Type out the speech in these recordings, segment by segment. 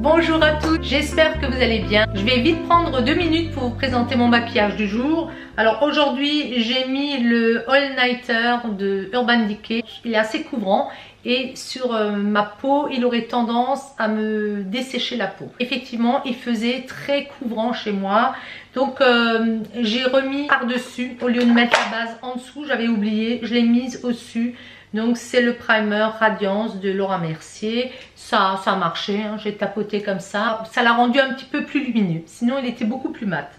Bonjour à tous, j'espère que vous allez bien. Je vais vite prendre 2 minutes pour vous présenter mon maquillage du jour. Alors aujourd'hui j'ai mis le All Nighter de Urban Decay. Il est assez couvrant et sur ma peau il aurait tendance à me dessécher la peau. Effectivement il faisait très couvrant chez moi. Donc j'ai remis par dessus au lieu de mettre la base en dessous, j'avais oublié, je l'ai mise au-dessus. Donc c'est le primer Radiance de Laura Mercier. Ça a marché, hein. J'ai tapoté comme ça. Ça l'a rendu un petit peu plus lumineux. Sinon il était beaucoup plus mat.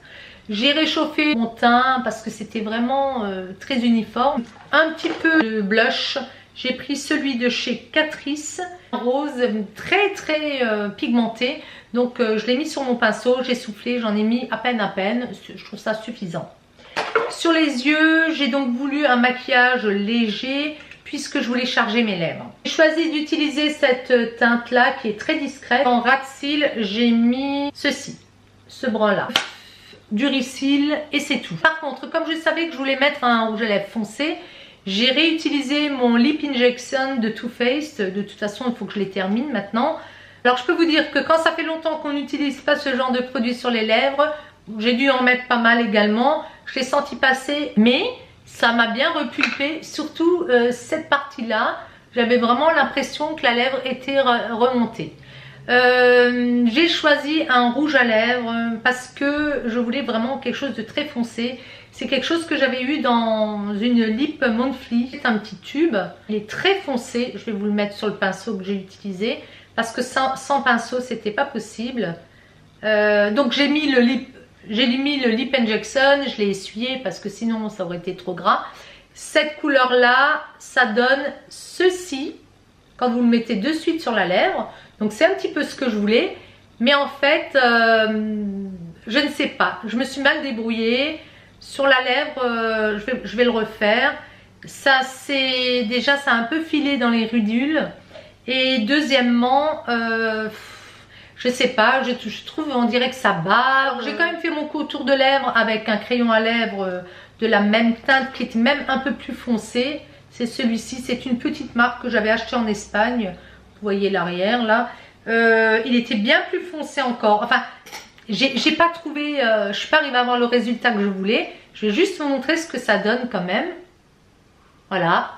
J'ai réchauffé mon teint parce que c'était vraiment très uniforme. Un petit peu de blush. J'ai pris celui de chez Catrice. Rose très pigmenté. Donc je l'ai mis sur mon pinceau. J'ai soufflé, j'en ai mis à peine. Je trouve ça suffisant. Sur les yeux, j'ai donc voulu un maquillage léger puisque je voulais charger mes lèvres. J'ai choisi d'utiliser cette teinte là qui est très discrète. En ras de cils, j'ai mis ceci, ce brun là, Duricil et c'est tout. Par contre, comme je savais que je voulais mettre un rouge à lèvres foncé, j'ai réutilisé mon Lip Injection de Too Faced. De toute façon, il faut que je les termine maintenant. Alors je peux vous dire que quand ça fait longtemps qu'on n'utilise pas ce genre de produit sur les lèvres, j'ai dû en mettre pas mal également. Je l'ai senti passer, mais ça m'a bien repulpé, surtout cette partie-là. J'avais vraiment l'impression que la lèvre était remontée. J'ai choisi un rouge à lèvres parce que je voulais vraiment quelque chose de très foncé. C'est quelque chose que j'avais eu dans une Lip Monthly. C'est un petit tube. Il est très foncé. Je vais vous le mettre sur le pinceau que j'ai utilisé parce que sans pinceau, c'était pas possible. Donc j'ai mis le Lip Injection, je l'ai essuyé parce que sinon ça aurait été trop gras. Cette couleur là, ça donne ceci quand vous le mettez de suite sur la lèvre. Donc c'est un petit peu ce que je voulais. Mais en fait, je ne sais pas. Je me suis mal débrouillée. Sur la lèvre, je vais le refaire. Ça c'est déjà, ça a un peu filé dans les rudules. Et deuxièmement... je sais pas, je trouve, on dirait que ça barre. J'ai quand même fait mon contour de lèvres avec un crayon à lèvres de la même teinte qui est même un peu plus foncé. C'est celui-ci, c'est une petite marque que j'avais acheté en Espagne. Vous voyez l'arrière là. Il était bien plus foncé encore. Enfin, j'ai pas trouvé, je suis pas arrivée à avoir le résultat que je voulais. Je vais juste vous montrer ce que ça donne quand même. Voilà.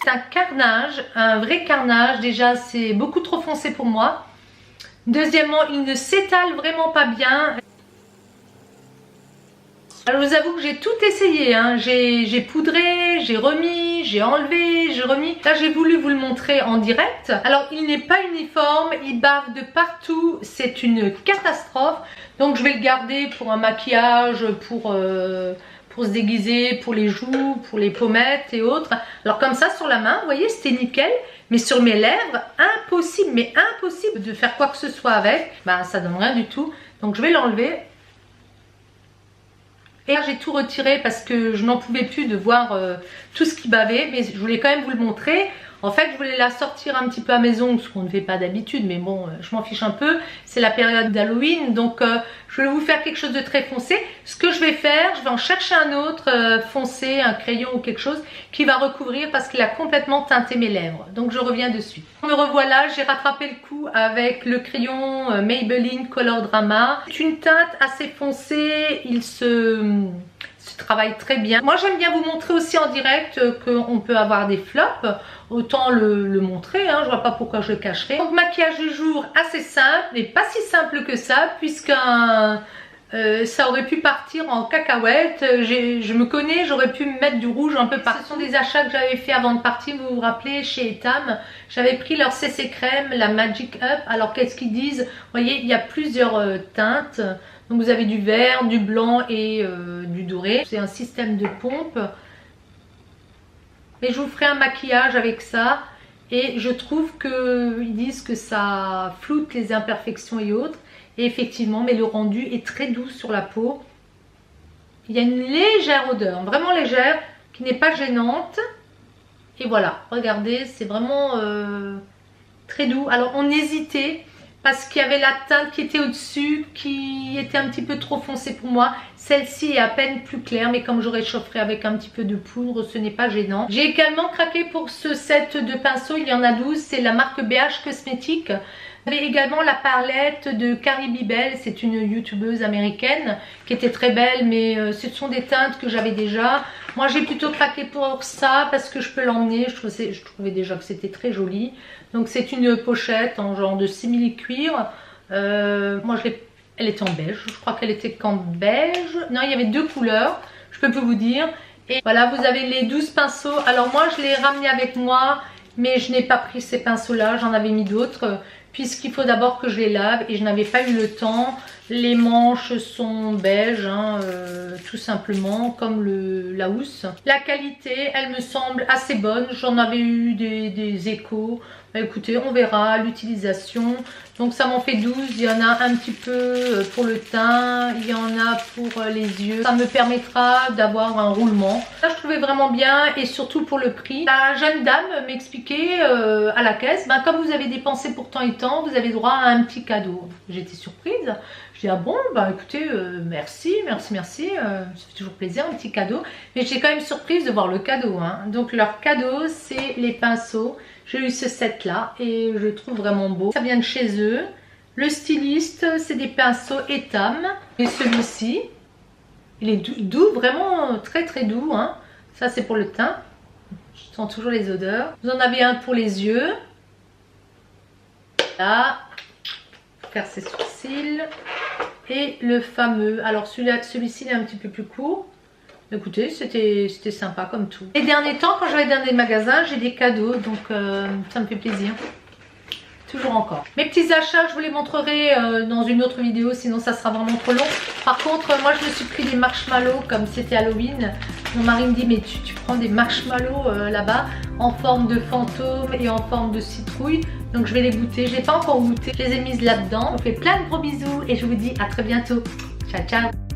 C'est un carnage, un vrai carnage. Déjà, c'est beaucoup trop foncé pour moi. Deuxièmement, il ne s'étale vraiment pas bien. Alors, je vous avoue que j'ai tout essayé. Hein. J'ai poudré, j'ai remis, j'ai enlevé, j'ai remis. Là, j'ai voulu vous le montrer en direct. Alors, il n'est pas uniforme. Il bave de partout. C'est une catastrophe. Donc, je vais le garder pour un maquillage, pour se déguiser, pour les joues, pour les pommettes et autres. Alors comme ça sur la main, vous voyez, c'était nickel. Mais sur mes lèvres, impossible, mais impossible de faire quoi que ce soit avec. Ben, ça donne rien du tout. Donc je vais l'enlever. Et là, j'ai tout retiré parce que je n'en pouvais plus de voir tout ce qui bavait. Mais je voulais quand même vous le montrer. En fait, je voulais la sortir un petit peu à mes ongles, ce qu'on ne fait pas d'habitude, mais bon, je m'en fiche un peu. C'est la période d'Halloween, donc je vais vous faire quelque chose de très foncé. Ce que je vais faire, je vais en chercher un autre foncé, un crayon ou quelque chose qui va recouvrir parce qu'il a complètement teinté mes lèvres. Donc je reviens dessus. Me revoilà, j'ai rattrapé le coup avec le crayon Maybelline Color Drama. C'est une teinte assez foncée, il se travaille très bien. Moi j'aime bien vous montrer aussi en direct qu'on peut avoir des flops, autant le montrer, hein, je vois pas pourquoi je le cacherais. Donc maquillage du jour assez simple, mais pas si simple que ça, puisque ça aurait pu partir en cacahuète. Je me connais, j'aurais pu me mettre du rouge un peu partout. Ce sont des achats que j'avais fait avant de partir, vous vous rappelez, chez Etam. J'avais pris leur CC crème, la Magic Up. Alors qu'est-ce qu'ils disent? Vous voyez, il y a plusieurs teintes. Donc vous avez du vert, du blanc et du doré. C'est un système de pompe. Mais je vous ferai un maquillage avec ça. Et je trouve qu'ils disent que ça floute les imperfections et autres. Et effectivement, mais le rendu est très doux sur la peau. Il y a une légère odeur, vraiment légère, qui n'est pas gênante. Et voilà, regardez, c'est vraiment très doux. Alors on hésitait. parce qu'il y avait la teinte qui était au-dessus qui était un petit peu trop foncée pour moi. Celle-ci est à peine plus claire, mais comme je réchaufferai avec un petit peu de poudre, ce n'est pas gênant. J'ai également craqué pour ce set de pinceaux, il y en a 12, c'est la marque BH Cosmétiques. Vous avez également la palette de Carrie Bibel, c'est une youtubeuse américaine qui était très belle, mais ce sont des teintes que j'avais déjà. Moi j'ai plutôt craqué pour ça parce que je peux l'emmener, je trouvais déjà que c'était très joli. Donc c'est une pochette en genre de simili cuir. Moi elle était en beige, je crois qu'elle était qu'en beige. Non, il y avait deux couleurs, je peux plus vous dire. Et voilà, vous avez les 12 pinceaux. Alors moi je les ai ramenés avec moi, mais je n'ai pas pris ces pinceaux là, j'en avais mis d'autres. Puisqu'il faut d'abord que je les lave et je n'avais pas eu le temps. Les manches sont beige, hein, tout simplement, comme la housse. La qualité, elle me semble assez bonne. J'en avais eu des échos. Bah, écoutez, on verra l'utilisation. Donc ça m'en fait 12. Il y en a un petit peu pour le teint. Il y en a pour les yeux. Ça me permettra d'avoir un roulement. Ça, je trouvais vraiment bien et surtout pour le prix. La jeune dame m'expliquait à la caisse, ben, comme vous avez dépensé pour tant et tant, vous avez droit à un petit cadeau. J'étais surprise. Je dis ah bon, bah écoutez, merci, ça fait toujours plaisir, un petit cadeau. Mais j'étais quand même surprise de voir le cadeau, hein. Donc leur cadeau, c'est les pinceaux. J'ai eu ce set là et je le trouve vraiment beau. Ça vient de chez eux. Le styliste, c'est des pinceaux Etam. Et celui-ci, il est doux, vraiment très très doux, hein. Ça c'est pour le teint. Je sens toujours les odeurs. Vous en avez un pour les yeux. Là, pour faire ses sourcils. Et le fameux, alors celui-ci il est un petit peu plus court. Écoutez, c'était sympa comme tout. Les derniers temps, quand je vais dans des magasins, j'ai des cadeaux, donc ça me fait plaisir. Toujours encore. Mes petits achats, je vous les montrerai dans une autre vidéo, sinon ça sera vraiment trop long. Par contre, moi je me suis pris des marshmallows comme c'était Halloween. Mon mari me dit, mais tu prends des marshmallows là-bas en forme de fantôme et en forme de citrouille. Donc je vais les goûter. Je n'ai pas encore goûté. Je les ai mises là-dedans. Je vous fais plein de gros bisous et je vous dis à très bientôt. Ciao, ciao.